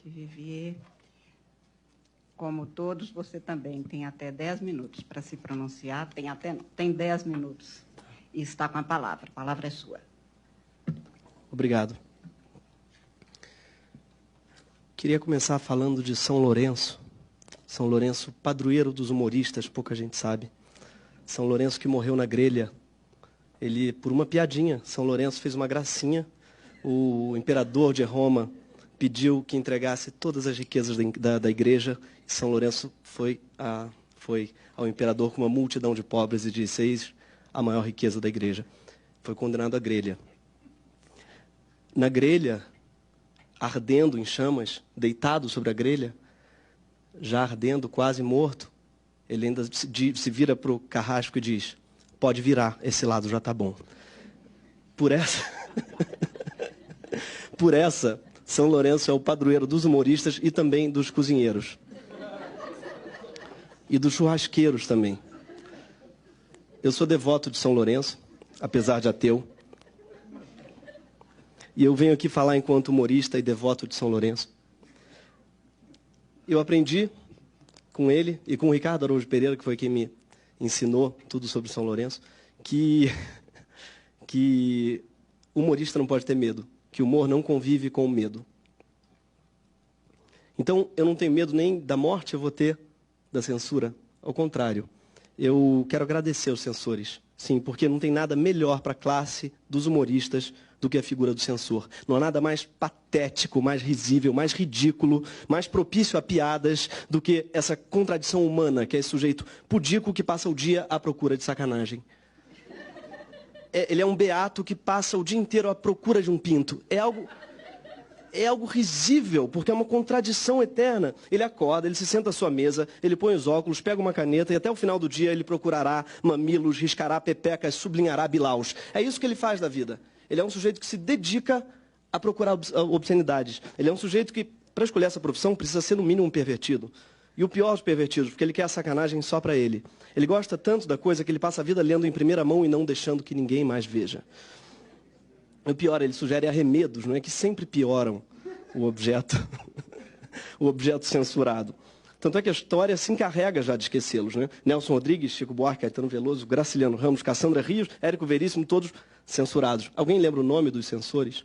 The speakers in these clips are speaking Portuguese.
Vivier. Como todos, você também tem até 10 minutos para se pronunciar. Tem 10 minutos. E está com a palavra. A palavra é sua. Obrigado. Queria começar falando de São Lourenço. São Lourenço, padroeiro dos humoristas, pouca gente sabe. São Lourenço que morreu na grelha. Ele, por uma piadinha, São Lourenço fez uma gracinha. O imperador de Roma pediu que entregasse todas as riquezas da igreja. E São Lourenço foi ao imperador com uma multidão de pobres e disse: eis a maior riqueza da igreja. Foi condenado à grelha. Na grelha, ardendo em chamas, deitado sobre a grelha, já ardendo, quase morto, ele ainda se vira para o carrasco e diz: pode virar, esse lado já está bom. Por essa, São Lourenço é o padroeiro dos humoristas e também dos cozinheiros. E dos churrasqueiros também. Eu sou devoto de São Lourenço, apesar de ateu. E eu venho aqui falar enquanto humorista e devoto de São Lourenço. Eu aprendi com ele e com o Ricardo Araújo Pereira, que foi quem me ensinou tudo sobre São Lourenço, que humorista não pode ter medo, que o humor não convive com o medo. Então, eu não tenho medo nem da morte, eu vou ter da censura. Ao contrário, eu quero agradecer aos censores. Sim, porque não tem nada melhor para a classe dos humoristas do que a figura do censor. Não há nada mais patético, mais risível, mais ridículo, mais propício a piadas do que essa contradição humana, que é esse sujeito pudico que passa o dia à procura de sacanagem. Ele é um beato que passa o dia inteiro à procura de um pinto. É algo risível, porque é uma contradição eterna. Ele acorda, ele se senta à sua mesa, ele põe os óculos, pega uma caneta e até o final do dia ele procurará mamilos, riscará pepecas, sublinhará bilaus. É isso que ele faz da vida. Ele é um sujeito que se dedica a procurar obscenidades. Ele é um sujeito que, para escolher essa profissão, precisa ser no mínimo um pervertido. E o pior dos pervertidos, porque ele quer a sacanagem só para ele. Ele gosta tanto da coisa que ele passa a vida lendo em primeira mão e não deixando que ninguém mais veja. O pior, ele sugere arremedos, não é, que sempre pioram o objeto, o objeto censurado. Tanto é que a história se encarrega já de esquecê-los, né? Nelson Rodrigues, Chico Buarque, Caetano Veloso, Graciliano Ramos, Cassandra Rios, Érico Veríssimo, todos censurados. Alguém lembra o nome dos censores?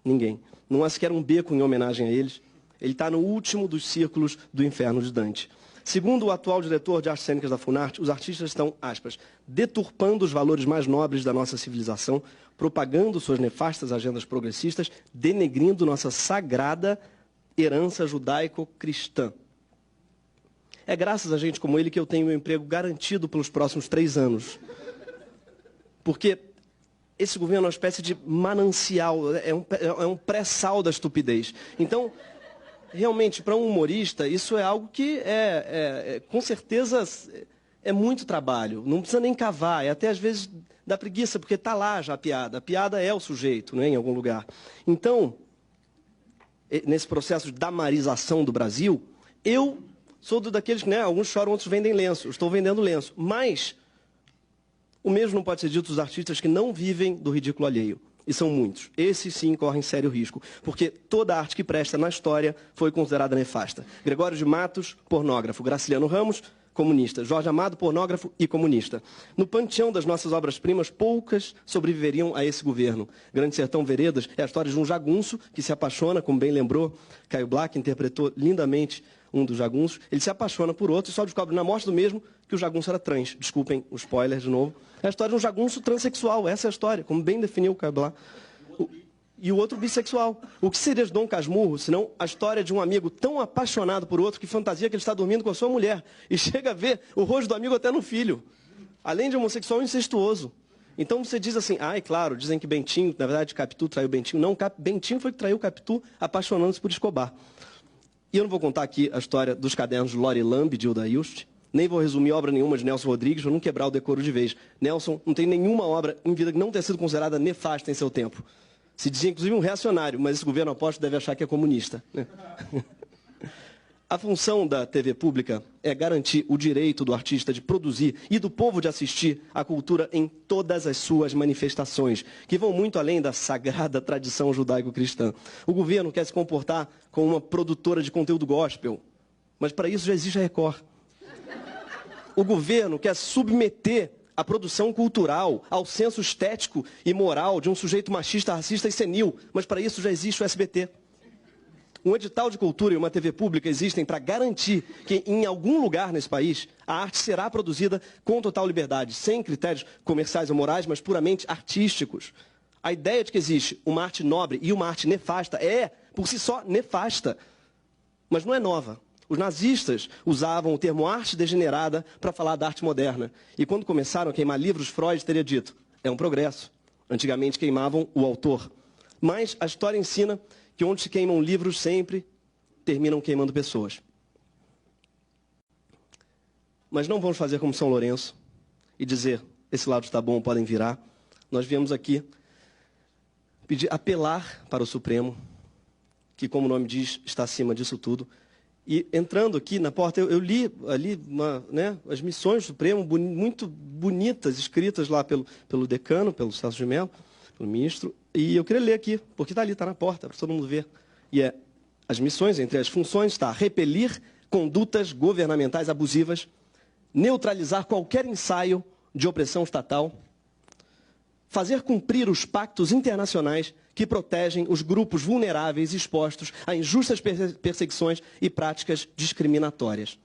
Ninguém. Não há sequer um beco em homenagem a eles. Ele está no último dos círculos do inferno de Dante. Segundo o atual diretor de artes cênicas da Funarte, os artistas estão, aspas, deturpando os valores mais nobres da nossa civilização, propagando suas nefastas agendas progressistas, denegrindo nossa sagrada herança judaico-cristã. É graças a gente como ele que eu tenho meu emprego garantido pelos próximos 3 anos. Porque esse governo é uma espécie de manancial, é um pré-sal da estupidez. Então, realmente, para um humorista, isso é algo que com certeza, é muito trabalho. Não precisa nem cavar, até às vezes dá preguiça, porque está lá já a piada. A piada é o sujeito, né, em algum lugar. Então, nesse processo de damarização do Brasil, eu sou daqueles que, né, alguns choram, outros vendem lenço. Eu estou vendendo lenço. Mas o mesmo não pode ser dito dos artistas que não vivem do ridículo alheio. E são muitos. Esses sim correm sério risco, porque toda arte que presta na história foi considerada nefasta. Gregório de Matos, pornógrafo. Graciliano Ramos, comunista. Jorge Amado, pornógrafo e comunista. No panteão das nossas obras-primas, poucas sobreviveriam a esse governo. Grande Sertão Veredas é a história de um jagunço que se apaixona, como bem lembrou, Caio Black interpretou lindamente um dos jagunços. Ele se apaixona por outro e só descobre na morte do mesmo que o jagunço era trans. Desculpem o spoiler de novo. É a história de um jagunço transexual. Essa é a história, como bem definiu o Caio Black. E o outro bissexual. O que seria de Dom Casmurro, senão a história de um amigo tão apaixonado por outro que fantasia que ele está dormindo com a sua mulher e chega a ver o rosto do amigo até no filho. Além de homossexual, incestuoso. Então você diz assim, claro, dizem que Bentinho, na verdade Capitu traiu Bentinho. Não, Bentinho foi que traiu Capitu apaixonando-se por Escobar. E eu não vou contar aqui a história dos cadernos de Lori Lamb, de Hilda Hilst, nem vou resumir obra nenhuma de Nelson Rodrigues, para não quebrar o decoro de vez. Nelson não tem nenhuma obra em vida que não tenha sido considerada nefasta em seu tempo. Se dizia, inclusive, um reacionário, mas esse governo aposto deve achar que é comunista. Né? A função da TV pública é garantir o direito do artista de produzir e do povo de assistir à cultura em todas as suas manifestações, que vão muito além da sagrada tradição judaico-cristã. O governo quer se comportar como uma produtora de conteúdo gospel, mas para isso já existe a Record. O governo quer submeter a produção cultural ao senso estético e moral de um sujeito machista, racista e senil, mas para isso já existe o SBT. Um edital de cultura e uma TV pública existem para garantir que em algum lugar nesse país a arte será produzida com total liberdade, sem critérios comerciais ou morais, mas puramente artísticos. A ideia de que existe uma arte nobre e uma arte nefasta é, por si só, nefasta, mas não é nova. Os nazistas usavam o termo arte degenerada para falar da arte moderna. E quando começaram a queimar livros, Freud teria dito, é um progresso. Antigamente queimavam o autor. Mas a história ensina que onde se queimam livros sempre terminam queimando pessoas. Mas não vamos fazer como São Lourenço e dizer, esse lado está bom, podem virar. Nós viemos aqui apelar para o Supremo, que, como o nome diz, está acima disso tudo. E entrando aqui na porta, eu li ali as missões do Supremo, muito bonitas, escritas lá pelo decano, pelo Celso de Mello, pelo ministro. E eu queria ler aqui, porque está ali, está na porta, para todo mundo ver. E é, as missões, entre as funções, está repelir condutas governamentais abusivas, neutralizar qualquer ensaio de opressão estatal, fazer cumprir os pactos internacionais que protegem os grupos vulneráveis expostos a injustas perseguições e práticas discriminatórias.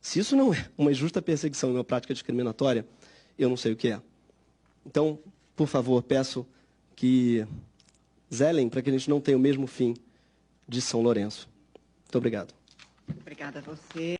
Se isso não é uma injusta perseguição e uma prática discriminatória, eu não sei o que é. Então, por favor, peço que zelem para que a gente não tenha o mesmo fim de São Lourenço. Muito obrigado. Obrigada a você.